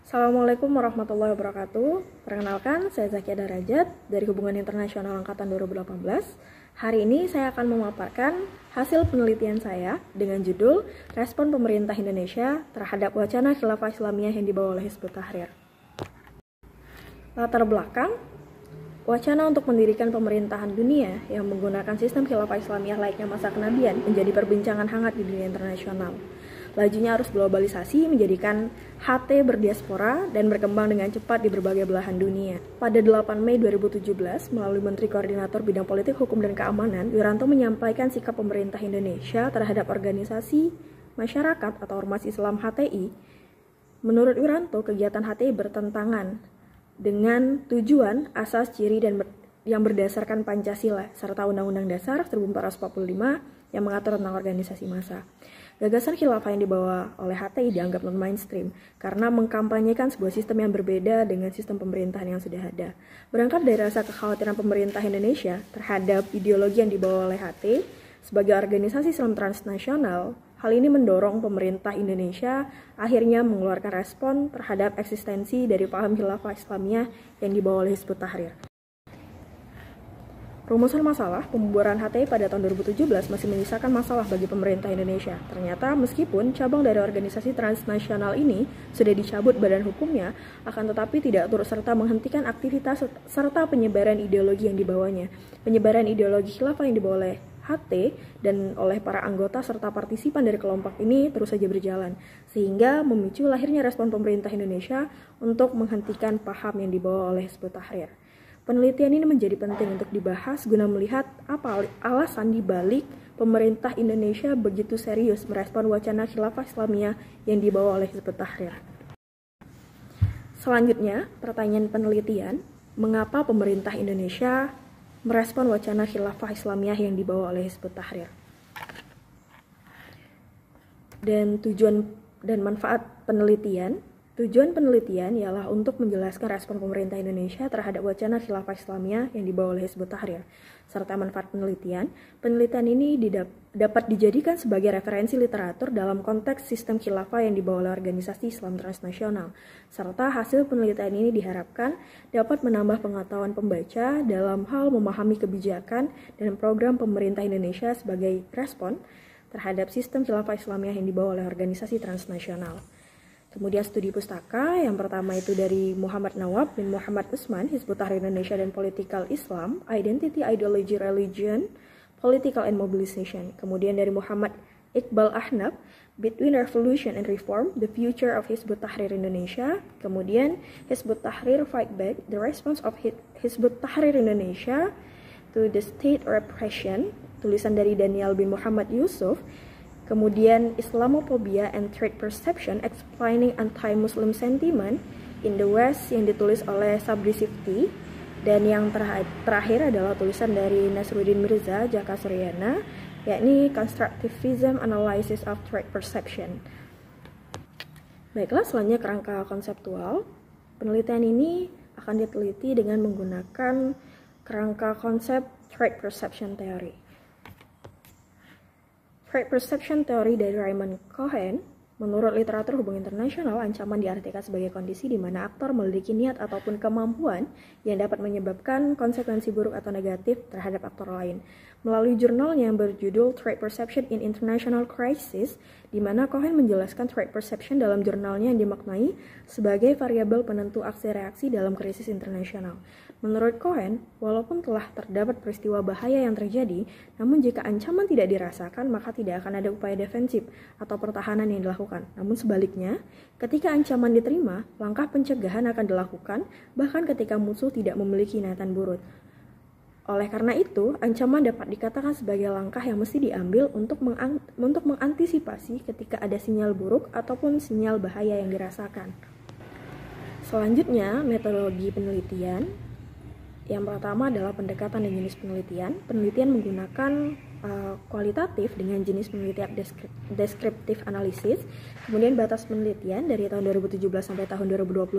Assalamualaikum warahmatullahi wabarakatuh. Perkenalkan, saya Zakia Darajat dari Hubungan Internasional Angkatan 2018. Hari ini saya akan memaparkan hasil penelitian saya dengan judul Respon Pemerintah Indonesia terhadap Wacana Khilafah Islamiyah yang dibawa oleh Hizbut Tahrir. Latar belakang, wacana untuk mendirikan pemerintahan dunia yang menggunakan sistem khilafah Islamiyah layaknya masa kenabian menjadi perbincangan hangat di dunia internasional. Lajunya arus globalisasi menjadikan HT berdiaspora dan berkembang dengan cepat di berbagai belahan dunia. Pada 8 Mei 2017, melalui Menteri Koordinator Bidang Politik, Hukum, dan Keamanan, Wiranto menyampaikan sikap pemerintah Indonesia terhadap organisasi masyarakat atau Ormas Islam HTI. Menurut Wiranto, kegiatan HTI bertentangan dengan tujuan, asas, ciri, dan yang berdasarkan Pancasila serta Undang-Undang Dasar 1445 yang mengatur tentang organisasi massa. Gagasan khilafah yang dibawa oleh HTI dianggap non-mainstream karena mengkampanyekan sebuah sistem yang berbeda dengan sistem pemerintahan yang sudah ada. Berangkat dari rasa kekhawatiran pemerintah Indonesia terhadap ideologi yang dibawa oleh HT sebagai organisasi Islam transnasional, hal ini mendorong pemerintah Indonesia akhirnya mengeluarkan respon terhadap eksistensi dari paham khilafah Islamiyah yang dibawa oleh Hizbut Tahrir. Rumusan masalah pembubaran HTI pada tahun 2017 masih menyisakan masalah bagi pemerintah Indonesia. Ternyata meskipun cabang dari organisasi transnasional ini sudah dicabut badan hukumnya, akan tetapi tidak turut serta menghentikan aktivitas serta penyebaran ideologi yang dibawanya. Penyebaran ideologi khilafah yang dibawa oleh HT dan oleh para anggota serta partisipan dari kelompok ini terus saja berjalan, sehingga memicu lahirnya respon pemerintah Indonesia untuk menghentikan paham yang dibawa oleh Hizbut Tahrir. Penelitian ini menjadi penting untuk dibahas guna melihat apa alasan dibalik pemerintah Indonesia begitu serius merespon wacana khilafah Islamiyah yang dibawa oleh Hizbut Tahrir. Selanjutnya, pertanyaan penelitian, mengapa pemerintah Indonesia merespon wacana khilafah Islamiyah yang dibawa oleh Hizbut Tahrir? Dan tujuan dan manfaat penelitian. Tujuan penelitian ialah untuk menjelaskan respon pemerintah Indonesia terhadap wacana khilafah Islamiyah yang dibawa oleh Hizbut Tahrir. Serta manfaat penelitian ini dapat dijadikan sebagai referensi literatur dalam konteks sistem khilafah yang dibawa oleh organisasi Islam transnasional. Serta hasil penelitian ini diharapkan dapat menambah pengetahuan pembaca dalam hal memahami kebijakan dan program pemerintah Indonesia sebagai respon terhadap sistem khilafah Islamiyah yang dibawa oleh organisasi transnasional. Kemudian studi pustaka, yang pertama itu dari Muhammad Nawab bin Muhammad Usman, Hizbut Tahrir Indonesia dan Political Islam, Identity, Ideology, Religion, Political and Mobilization. Kemudian dari Muhammad Iqbal Ahnaf, Between Revolution and Reform, The Future of Hizbut Tahrir Indonesia. Kemudian Hizbut Tahrir Fight Back, The Response of Hizbut Tahrir Indonesia to the State Repression, tulisan dari Daniel bin Muhammad Yusuf. Kemudian Islamophobia and Threat Perception Explaining Anti-Muslim Sentiment in the West yang ditulis oleh Sabri Sifty. Dan yang terakhir adalah tulisan dari Nasruddin Mirza Jaka Suryana, yakni Constructivism Analysis of Threat Perception. Baiklah, selanjutnya kerangka konseptual. Penelitian ini akan diteliti dengan menggunakan kerangka konsep Threat Perception Theory. Threat Perception Theory dari Raymond Cohen, menurut literatur hubungan internasional, ancaman diartikan sebagai kondisi di mana aktor memiliki niat ataupun kemampuan yang dapat menyebabkan konsekuensi buruk atau negatif terhadap aktor lain. Melalui jurnalnya yang berjudul Threat Perception in International Crisis, di mana Cohen menjelaskan threat perception dalam jurnalnya yang dimaknai sebagai variabel penentu aksi reaksi dalam krisis internasional. Menurut Cohen, walaupun telah terdapat peristiwa bahaya yang terjadi, namun jika ancaman tidak dirasakan, maka tidak akan ada upaya defensif atau pertahanan yang dilakukan. Namun sebaliknya, ketika ancaman diterima, langkah pencegahan akan dilakukan, bahkan ketika musuh tidak memiliki niatan buruk. Oleh karena itu, ancaman dapat dikatakan sebagai langkah yang mesti diambil untuk mengantisipasi ketika ada sinyal buruk ataupun sinyal bahaya yang dirasakan. Selanjutnya, metodologi penelitian. Yang pertama adalah pendekatan dan jenis penelitian. Penelitian menggunakan kualitatif dengan jenis penelitian deskriptif analisis. Kemudian batas penelitian dari tahun 2017 sampai tahun 2021.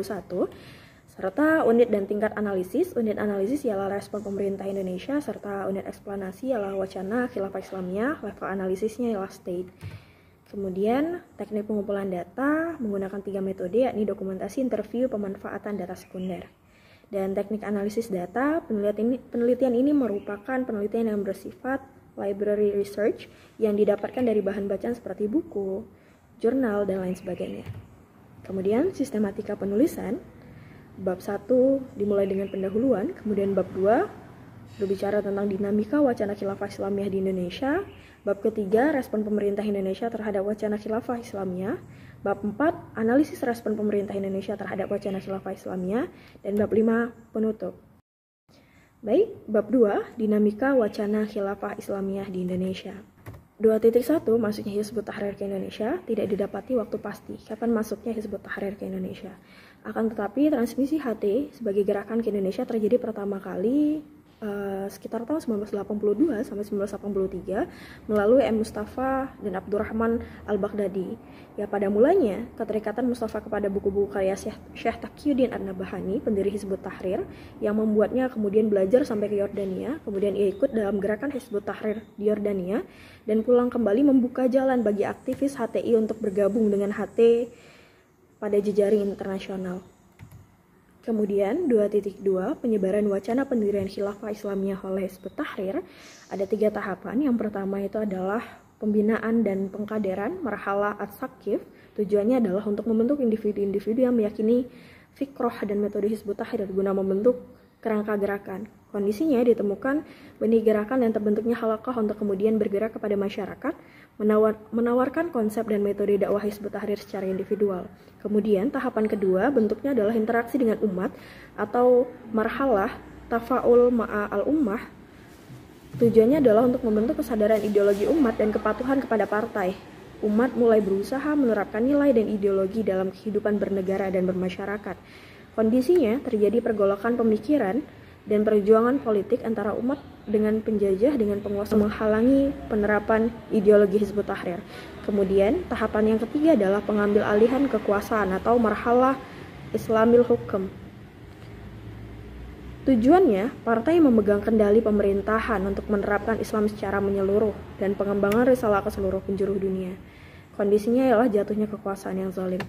Serta unit dan tingkat analisis. Unit analisis ialah respon pemerintah Indonesia, serta unit eksplanasi ialah wacana khilafah Islamiyah, level analisisnya ialah state. Kemudian teknik pengumpulan data menggunakan 3 metode, yakni dokumentasi, interview, pemanfaatan data sekunder. Dan teknik analisis data, penelitian ini merupakan penelitian yang bersifat library research yang didapatkan dari bahan bacaan seperti buku, jurnal, dan lain sebagainya. Kemudian sistematika penulisan, bab 1 dimulai dengan pendahuluan, kemudian bab 2 berbicara tentang dinamika wacana khilafah Islamiyah di Indonesia. Bab ketiga, respon pemerintah Indonesia terhadap wacana khilafah Islamiyah. Bab 4, analisis respon pemerintah Indonesia terhadap wacana khilafah Islamiyah. Dan bab 5, penutup. Baik, bab 2, dinamika wacana khilafah Islamiyah di Indonesia. 2.1, masuknya Hizbut Tahrir ke Indonesia tidak didapati waktu pasti kapan masuknya Hizbut Tahrir ke Indonesia. Akan tetapi, transmisi HT sebagai gerakan ke Indonesia terjadi pertama kali sekitar tahun 1982 sampai 1983 melalui M. Mustafa dan Abdurrahman Al-Baghdadi. Ya, pada mulanya keterikatan Mustafa kepada buku-buku karya Syekh Taqiyuddin An-Nabhani, pendiri Hizbut Tahrir, yang membuatnya kemudian belajar sampai ke Yordania. Kemudian ia ikut dalam gerakan Hizbut Tahrir di Yordania dan pulang kembali membuka jalan bagi aktivis HTI untuk bergabung dengan HT pada jejaring internasional. Kemudian 2.2, penyebaran wacana pendirian khilafah Islamiyah oleh Hizbut Tahrir. Ada 3 tahapan. Yang pertama itu adalah pembinaan dan pengkaderan marhalah at-sakif. Tujuannya adalah untuk membentuk individu-individu yang meyakini fikroh dan metode Hizbut Tahrir guna membentuk kerangka gerakan. Kondisinya ditemukan benih gerakan dan terbentuknya halaqah untuk kemudian bergerak kepada masyarakat, menawarkan konsep dan metode dakwah Hizbut Tahrir secara individual. Kemudian tahapan kedua bentuknya adalah interaksi dengan umat atau marhalah tafaul ma'a al-ummah. Tujuannya adalah untuk membentuk kesadaran ideologi umat dan kepatuhan kepada partai. Umat mulai berusaha menerapkan nilai dan ideologi dalam kehidupan bernegara dan bermasyarakat. Kondisinya terjadi pergolakan pemikiran dan perjuangan politik antara umat dengan penjajah dengan penguasa menghalangi penerapan ideologi Hizbut Tahrir. Kemudian tahapan yang ketiga adalah pengambil alihan kekuasaan atau marhalah Islamil Hukum. Tujuannya, partai memegang kendali pemerintahan untuk menerapkan Islam secara menyeluruh dan pengembangan risalah ke seluruh penjuru dunia. Kondisinya ialah jatuhnya kekuasaan yang zalim.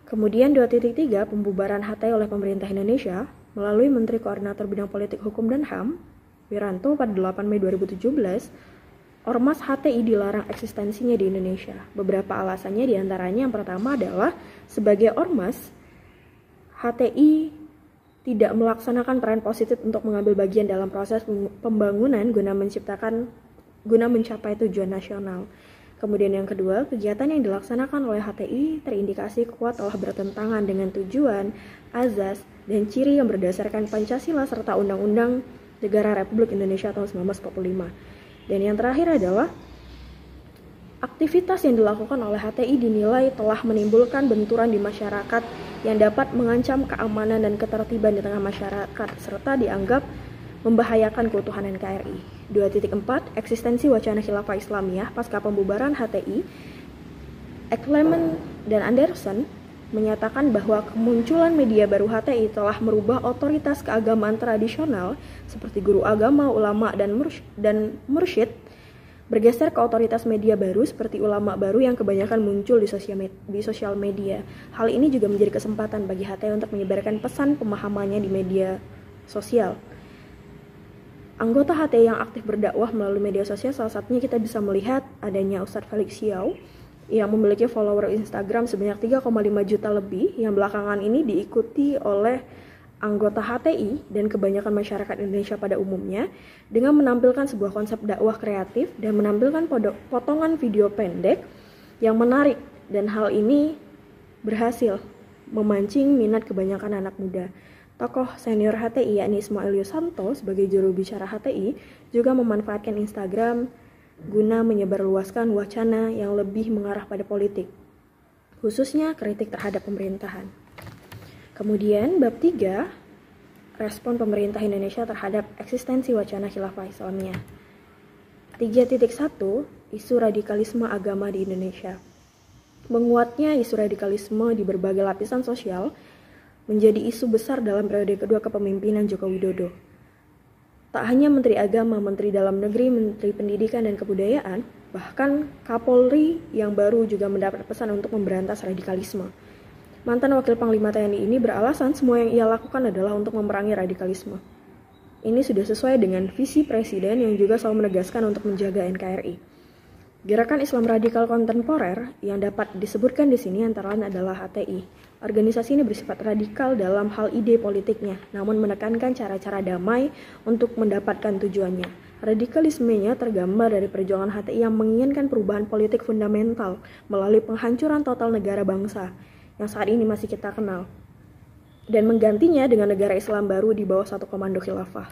Kemudian 2.3, pembubaran HTI oleh pemerintah Indonesia melalui Menteri Koordinator Bidang Politik Hukum dan HAM, Wiranto, pada 8 Mei 2017, Ormas HTI dilarang eksistensinya di Indonesia. Beberapa alasannya diantaranya yang pertama adalah sebagai ormas, HTI tidak melaksanakan peran positif untuk mengambil bagian dalam proses pembangunan guna mencapai tujuan nasional. Kemudian yang kedua, kegiatan yang dilaksanakan oleh HTI terindikasi kuat telah bertentangan dengan tujuan, azas, dan ciri yang berdasarkan Pancasila serta Undang-Undang Negara Republik Indonesia tahun 1945. Dan yang terakhir adalah aktivitas yang dilakukan oleh HTI dinilai telah menimbulkan benturan di masyarakat yang dapat mengancam keamanan dan ketertiban di tengah masyarakat serta dianggap membahayakan keutuhan NKRI. 2.4, eksistensi wacana khilafah Islamiyah pasca pembubaran HTI. Eklemen dan Anderson menyatakan bahwa kemunculan media baru HTI telah merubah otoritas keagamaan tradisional seperti guru agama, ulama, dan mursyid bergeser ke otoritas media baru seperti ulama baru yang kebanyakan muncul di sosial media. Hal ini juga menjadi kesempatan bagi HTI untuk menyebarkan pesan pemahamannya di media sosial. Anggota HTI yang aktif berdakwah melalui media sosial, salah satunya kita bisa melihat adanya Ustadz Felix Xiao yang memiliki follower Instagram sebanyak 3,5 juta lebih, yang belakangan ini diikuti oleh anggota HTI dan kebanyakan masyarakat Indonesia pada umumnya dengan menampilkan sebuah konsep dakwah kreatif dan menampilkan potongan video pendek yang menarik, dan hal ini berhasil memancing minat kebanyakan anak muda. Tokoh senior HTI yakni Ismail Yusanto sebagai juru bicara HTI juga memanfaatkan Instagram guna menyebarluaskan wacana yang lebih mengarah pada politik, khususnya kritik terhadap pemerintahan. Kemudian bab 3, respon pemerintah Indonesia terhadap eksistensi wacana khilafah Islamiyah. 3.1, isu radikalisme agama di Indonesia. Menguatnya isu radikalisme di berbagai lapisan sosial menjadi isu besar dalam periode kedua kepemimpinan Joko Widodo. Tak hanya Menteri Agama, Menteri Dalam Negeri, Menteri Pendidikan dan Kebudayaan, Bahkan Kapolri yang baru juga mendapat pesan untuk memberantas radikalisme. Mantan Wakil Panglima TNI ini beralasan semua yang ia lakukan adalah untuk memerangi radikalisme. Ini sudah sesuai dengan visi Presiden yang juga selalu menegaskan untuk menjaga NKRI. Gerakan Islam Radikal Kontemporer yang dapat disebutkan di sini antara lain adalah HTI. Organisasi ini bersifat radikal dalam hal ide politiknya, namun menekankan cara-cara damai untuk mendapatkan tujuannya. Radikalismenya tergambar dari perjuangan HTI yang menginginkan perubahan politik fundamental melalui penghancuran total negara bangsa yang saat ini masih kita kenal, dan menggantinya dengan negara Islam baru di bawah satu komando khilafah.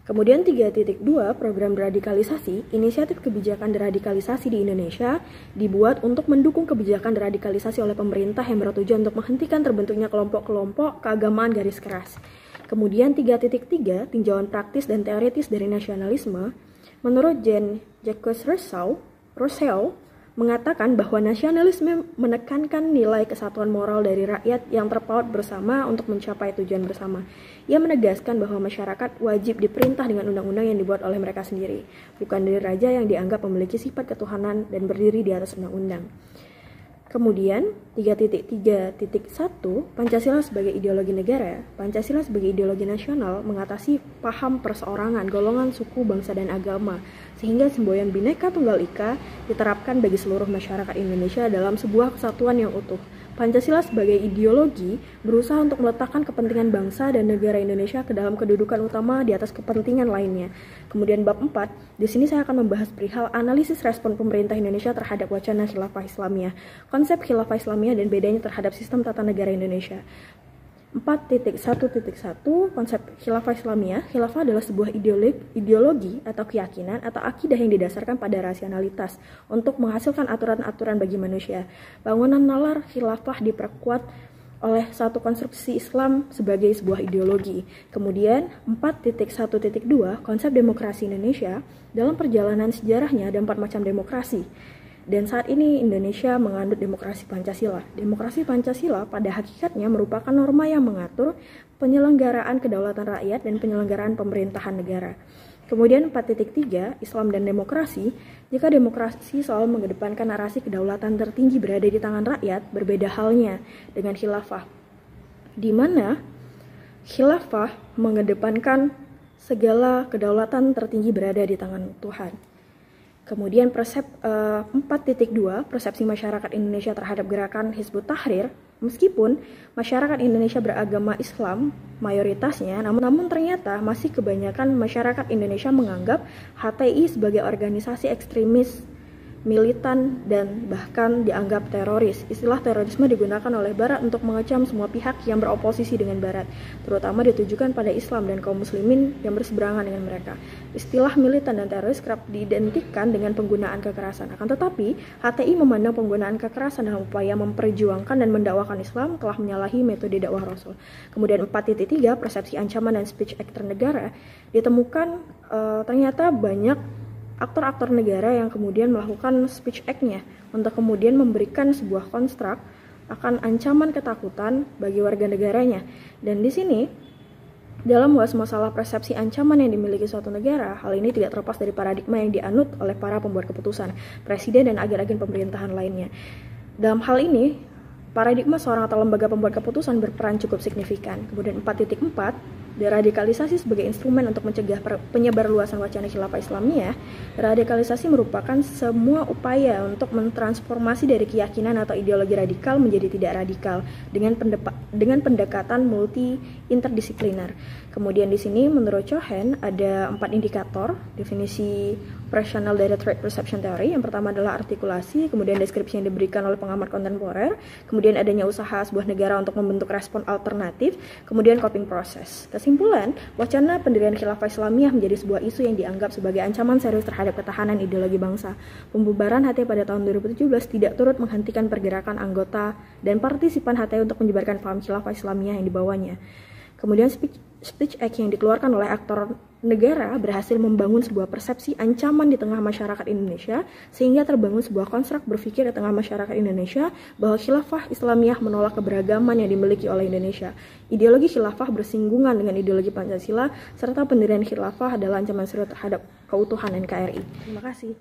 Kemudian 3.2 program deradikalisasi, inisiatif kebijakan deradikalisasi di Indonesia dibuat untuk mendukung kebijakan deradikalisasi oleh pemerintah yang bertujuan untuk menghentikan terbentuknya kelompok-kelompok keagamaan garis keras. Kemudian 3.3 tinjauan praktis dan teoritis dari nasionalisme, menurut Jean-Jacques Rousseau mengatakan bahwa nasionalisme menekankan nilai kesatuan moral dari rakyat yang terpaut bersama untuk mencapai tujuan bersama. Ia menegaskan bahwa masyarakat wajib diperintah dengan undang-undang yang dibuat oleh mereka sendiri, bukan dari raja yang dianggap memiliki sifat ketuhanan dan berdiri di atas undang-undang. Kemudian 3.3.1 Pancasila sebagai ideologi negara. Pancasila sebagai ideologi nasional mengatasi paham perseorangan, golongan, suku, bangsa, dan agama, sehingga semboyan Bhinneka Tunggal Ika diterapkan bagi seluruh masyarakat Indonesia dalam sebuah kesatuan yang utuh. Pancasila sebagai ideologi berusaha untuk meletakkan kepentingan bangsa dan negara Indonesia ke dalam kedudukan utama di atas kepentingan lainnya. Kemudian bab 4, di sini saya akan membahas perihal analisis respon pemerintah Indonesia terhadap wacana khilafah Islamiyah, konsep khilafah Islamiyah dan bedanya terhadap sistem tata negara Indonesia. 4.1.1 Konsep khilafah Islamiyah. Khilafah adalah sebuah ideologi atau keyakinan atau akidah yang didasarkan pada rasionalitas untuk menghasilkan aturan-aturan bagi manusia. Bangunan nalar khilafah diperkuat oleh satu konstruksi Islam sebagai sebuah ideologi. Kemudian 4.1.2 Konsep demokrasi Indonesia. Dalam perjalanan sejarahnya ada 4 macam demokrasi. Dan saat ini Indonesia menganut demokrasi Pancasila. Demokrasi Pancasila pada hakikatnya merupakan norma yang mengatur penyelenggaraan kedaulatan rakyat dan penyelenggaraan pemerintahan negara. Kemudian 4.3 Islam dan demokrasi. Jika demokrasi selalu mengedepankan narasi kedaulatan tertinggi berada di tangan rakyat, berbeda halnya dengan khilafah, di mana khilafah mengedepankan segala kedaulatan tertinggi berada di tangan Tuhan. Kemudian 4.2 persepsi masyarakat Indonesia terhadap gerakan Hizbut Tahrir. Meskipun masyarakat Indonesia beragama Islam mayoritasnya, namun ternyata masih kebanyakan masyarakat Indonesia menganggap HTI sebagai organisasi ekstremis, militan, dan bahkan dianggap teroris. Istilah terorisme digunakan oleh Barat untuk mengecam semua pihak yang beroposisi dengan Barat, terutama ditujukan pada Islam dan kaum muslimin yang berseberangan dengan mereka. Istilah militan dan teroris kerap diidentikan dengan penggunaan kekerasan. Akan tetapi, HTI memandang penggunaan kekerasan dalam upaya memperjuangkan dan mendakwakan Islam telah menyalahi metode dakwah Rasul. Kemudian 4.3 persepsi ancaman dan speech act negara ditemukan ternyata banyak aktor-aktor negara yang kemudian melakukan speech act-nya untuk kemudian memberikan sebuah konstruk akan ancaman ketakutan bagi warga negaranya. Dan di sini dalam membahas masalah persepsi ancaman yang dimiliki suatu negara, hal ini tidak terlepas dari paradigma yang dianut oleh para pembuat keputusan, presiden dan agen-agen pemerintahan lainnya. Dalam hal ini, paradigma seorang atau lembaga pembuat keputusan berperan cukup signifikan. Kemudian 4.4 deradikalisasi sebagai instrumen untuk mencegah penyebarluasan wacana khilafah Islamiyah. Radikalisasi merupakan semua upaya untuk mentransformasi dari keyakinan atau ideologi radikal menjadi tidak radikal dengan pendekatan multi interdisipliner. Kemudian di sini menurut Cohen ada 4 indikator definisi operational data threat perception theory. Yang pertama adalah artikulasi, kemudian deskripsi yang diberikan oleh pengamat kontemporer, kemudian adanya usaha sebuah negara untuk membentuk respon alternatif, kemudian coping process. Kesimpulan, wacana pendirian khilafah Islamiyah menjadi sebuah isu yang dianggap sebagai ancaman serius terhadap ketahanan ideologi bangsa. Pembubaran HTI pada tahun 2017 tidak turut menghentikan pergerakan anggota dan partisipan HTI untuk menyebarkan paham khilafah Islamiyah yang dibawanya. Kemudian speech act yang dikeluarkan oleh aktor negara berhasil membangun sebuah persepsi ancaman di tengah masyarakat Indonesia, sehingga terbangun sebuah konstruk berpikir di tengah masyarakat Indonesia bahwa khilafah Islamiyah menolak keberagaman yang dimiliki oleh Indonesia. Ideologi khilafah bersinggungan dengan ideologi Pancasila, serta pendirian khilafah adalah ancaman serius terhadap keutuhan NKRI. Terima kasih.